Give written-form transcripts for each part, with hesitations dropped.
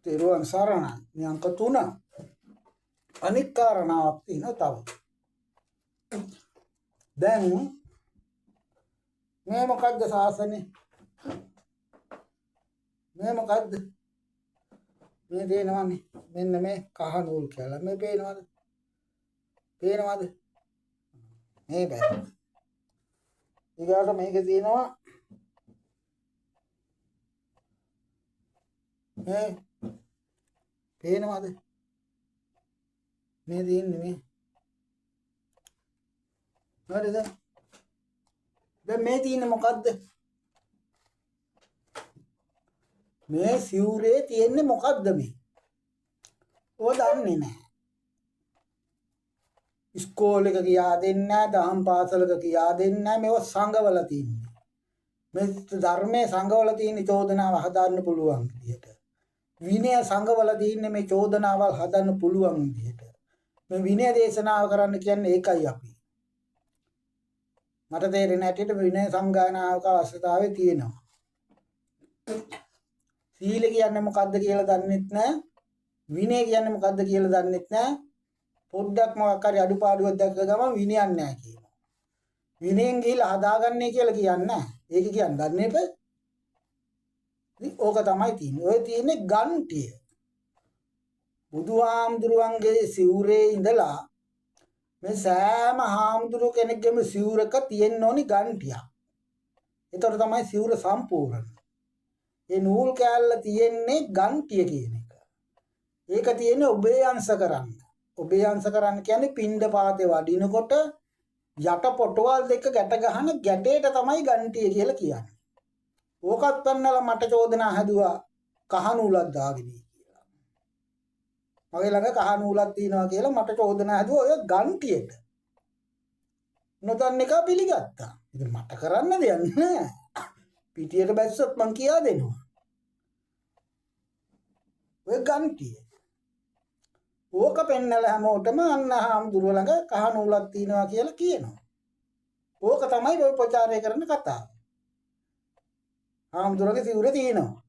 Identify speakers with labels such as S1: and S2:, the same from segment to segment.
S1: තෙරුවන් සරණයි. මේ අංක 3. අනික් කාරණාවක් තියෙනවා තව. දැන් මේ මොකද්ද සාසනේ? මේ මොකද්ද? මේ දේනවනේ. මෙන්න මේ කහ නූල් කියලා. මේ පේනවද? පේනවද? මේ බෑ. ඊගාට මේකේ තියෙනවා මේ පේනවද? මේ දින්නේ මේ. හරිද? දැන් මේ තියෙන්නේ මොකද්ද? මේ සිවුරේ තියෙන්නේ මොකද්ද මේ? ඔය දන්නේ නැහැ. ඉස්කෝලේක කියා දෙන්නේ නැහැ, දහම් පාසලක කියා දෙන්නේ නැහැ. මේව සංගවල තින්නේ. මේ ධර්මයේ සංගවල තියෙන චෝදනාව හදාන්න පුළුවන් විදියට. විනය සංගවල තියෙන්නේ මේ චෝදනාවල් හදන්න පුළුවන් විදියට. මේ විනය දේශනාව කරන්න කියන්නේ ඒකයි අපි. මට තේරෙන හැටියට විනය සංගායනාවක අවශ්‍යතාවය තියෙනවා. සීල කියන්නේ මොකද්ද කියලා දන්නෙත් නැහැ. විනය කියන්නේ මොකද්ද කියලා දන්නෙත් නැහැ. පොඩ්ඩක් මොකක් හරි අඩුපාඩුවක් දැක්ක ගමන් විනයක් නැහැ කියනවා. විනයෙන් ගිහිල්ලා හදාගන්නේ කියලා කියන්නේ නැහැ. ඒක කියන්නේ දන්නේ නැපේ. ඕක තමයි තියෙන්නේ. ඔය තියෙන්නේ ගන්ටිය. බුදුහාමුදුරුවන්ගේ සිවුරේ ඉඳලා මේ සෑම හාමුදුරුව කෙනෙක්ගේම සිවුරක තියෙන්න ඕනි ගන්ටියක්. ඒතර තමයි සිවුර සම්පූර්ණ. ඒ නූල් කෑල්ල තියෙන්නේ ගන්ටිය කියන එක. ඒක තියෙන්නේ ඔබේ අංශ කරන්න. ඔබේ අංශ කරන්න කියන්නේ පින්ඩ පාතේ වඩිනකොට යට පොටවල් දෙක ගැට ගහන ගැටේට තමයි ගන්ටිය කියලා කියන්නේ. ඕකත් පන්නලා මට චෝදනා හැදුවා කහ නූලක් දාගෙන කියලා. මගේ ළඟ කහ නූලක් තියෙනවා කියලා මට චෝදනා හැදුවා ඔය ගන්ටියට. නොදන්න එක පිළිගත්තා. ඉතින් මට කරන්න දෙයක් නැහැ. පිටියට බැස්සොත් මං කියා දෙනවා. ඔය ගන්ටිය. ඕක පෙන්නලා හැමෝටම අන්න හාමුදුරුවෝ ළඟ කහ නූලක් තියෙනවා කියලා කියනවා. ඕක තමයි ඔය ප්‍රචාරය කරන කතාව. හාමුදුරුවෝගේ සිවුරේ තියෙනවා.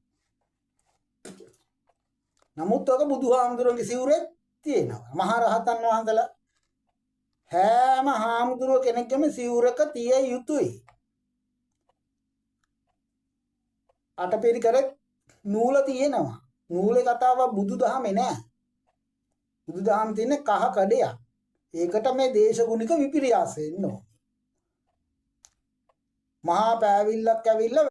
S1: නමුත් ඔක බුදුහාමුදුරුවෝගේ සිවුරේ තියෙනවා. මහරහතන් වහන්සේලා හැම හාමුදුරුවෝ කෙනෙක්ගේම සිවුරක තිය යුතුයි. අටපිරිකරේ නූල තියෙනවා. නූලේ කතාව බුදුදහමේ නෑ. බුදුදහම තියෙන්නේ කහ කඩයක්. ඒකට මේ දේශගුණික විපිරියාසය එන්න ඕන. මහා පෑවිල්ලක් ඇවිල්ලා